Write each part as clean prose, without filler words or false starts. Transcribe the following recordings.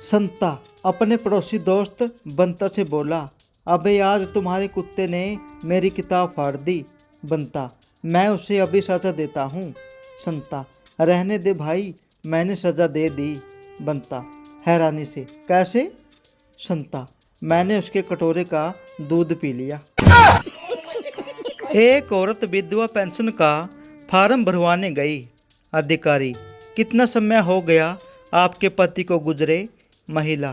संता अपने पड़ोसी दोस्त बंता से बोला, अबे आज तुम्हारे कुत्ते ने मेरी किताब फाड़ दी। बंता, मैं उसे अभी सज़ा देता हूँ। संता, रहने दे भाई, मैंने सज़ा दे दी। बंता हैरानी से, कैसे? संता, मैंने उसके कटोरे का दूध पी लिया। एक औरत विधवा पेंशन का फार्म भरवाने गई। अधिकारी, कितना समय हो गया आपके पति को गुजरे? महिला,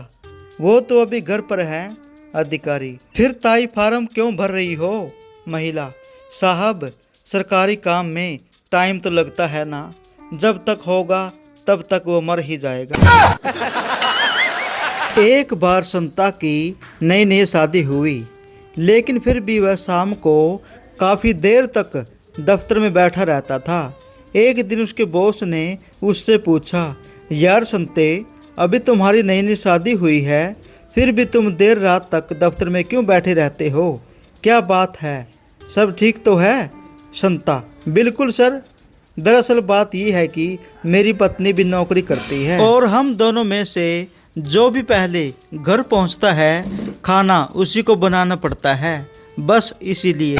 वो तो अभी घर पर है। अधिकारी, फिर ताई फार्म क्यों भर रही हो? महिला, साहब सरकारी काम में टाइम तो लगता है ना, जब तक होगा तब तक वो मर ही जाएगा। एक बार संता की नई नई शादी हुई, लेकिन फिर भी वह शाम को काफ़ी देर तक दफ्तर में बैठा रहता था। एक दिन उसके बॉस ने उससे पूछा, यार संते, अभी तुम्हारी नई नई शादी हुई है, फिर भी तुम देर रात तक दफ्तर में क्यों बैठे रहते हो? क्या बात है, सब ठीक तो है? संता, बिल्कुल सर, दरअसल बात यह है कि मेरी पत्नी भी नौकरी करती है और हम दोनों में से जो भी पहले घर पहुंचता है खाना उसी को बनाना पड़ता है, बस इसीलिए।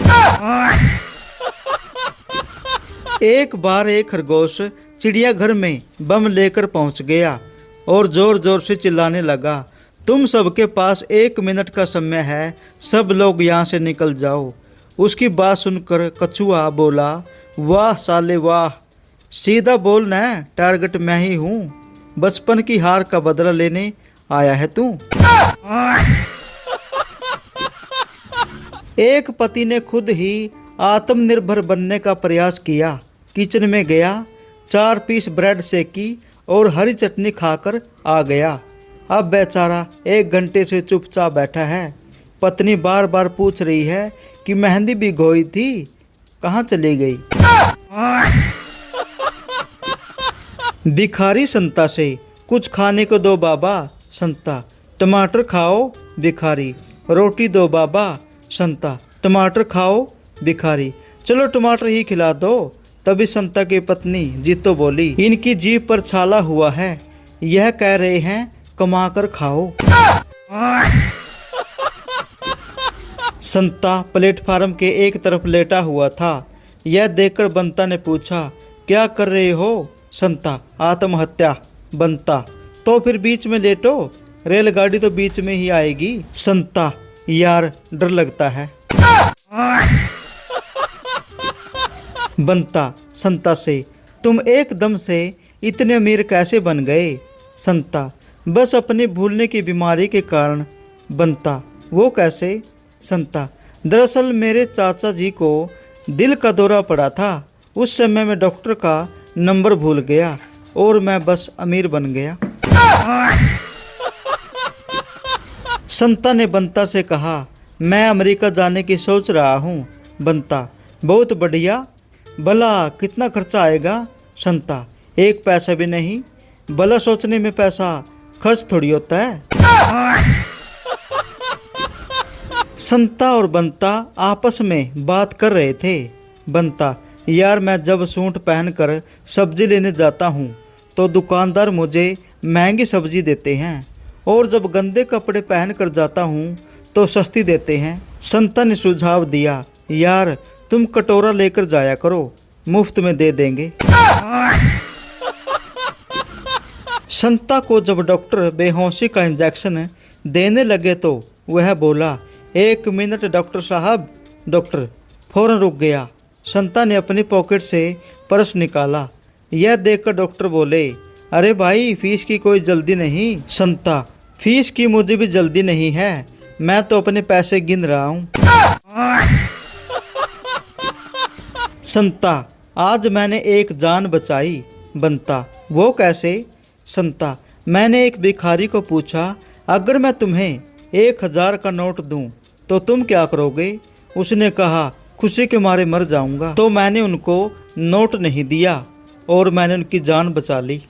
एक बार एक खरगोश चिड़ियाघर में बम लेकर पहुंच गया और जोर जोर से चिल्लाने लगा, तुम सबके पास 1 मिनट का समय है, सब लोग यहाँ से निकल जाओ। उसकी बात सुनकर कछुआ बोला, वाह साले वाह, सीधा बोल न, टारगेट मैं ही हूँ, बचपन की हार का बदला लेने आया है तू। एक पति ने खुद ही आत्मनिर्भर बनने का प्रयास किया। किचन में गया, 4 पीस ब्रेड सेकी और हरी चटनी खाकर आ गया। अब बेचारा 1 घंटे से चुपचाप बैठा है। पत्नी बार बार पूछ रही है कि मेहंदी भिगोई थी, कहाँ चली गई? भिखारी संता से, कुछ खाने को दो बाबा। संता, टमाटर खाओ। भिखारी, रोटी दो बाबा। संता, टमाटर खाओ। भिखारी, चलो टमाटर ही खिला दो। तभी संता की पत्नी जीतो बोली, इनकी जीभ पर छाला हुआ है, यह कह रहे हैं कमा कर खाओ। संता प्लेटफार्म के एक तरफ लेटा हुआ था। यह देखकर बंता ने पूछा, क्या कर रहे हो? संता, आत्महत्या। बंता, तो फिर बीच में लेटो, रेलगाड़ी तो बीच में ही आएगी। संता, यार डर लगता है। बंता संता से, तुम एकदम से इतने अमीर कैसे बन गए? संता, बस अपनी भूलने की बीमारी के कारण। बंता, वो कैसे? संता, दरअसल मेरे चाचा जी को दिल का दौरा पड़ा था, उस समय मैं डॉक्टर का नंबर भूल गया और मैं बस अमीर बन गया। संता ने बंता से कहा, मैं अमेरिका जाने की सोच रहा हूँ। बंता, बहुत बढ़िया, भला कितना खर्चा आएगा? संता, 1 पैसा भी नहीं, भला सोचने में पैसा खर्च थोड़ी होता है। संता और बंता आपस में बात कर रहे थे। बंता, यार मैं जब सूट पहनकर सब्जी लेने जाता हूँ तो दुकानदार मुझे महंगी सब्जी देते हैं, और जब गंदे कपड़े पहनकर जाता हूँ तो सस्ती देते हैं। संता ने सुझाव दिया, यार तुम कटोरा लेकर जाया करो, मुफ्त में दे देंगे। संता को जब डॉक्टर बेहोशी का इंजेक्शन देने लगे तो वह बोला, 1 मिनट डॉक्टर साहब। डॉक्टर फौरन रुक गया। संता ने अपनी पॉकेट से पर्स निकाला। यह देखकर डॉक्टर बोले, अरे भाई, फीस की कोई जल्दी नहीं। संता, फीस की मुझे भी जल्दी नहीं है, मैं तो अपने पैसे गिन रहा हूँ। संता, आज मैंने एक जान बचाई। बंता, वो कैसे? संता, मैंने एक भिखारी को पूछा, अगर मैं तुम्हें 1000 का नोट दूं तो तुम क्या करोगे? उसने कहा, खुशी के मारे मर जाऊंगा। तो मैंने उनको नोट नहीं दिया और मैंने उनकी जान बचा ली।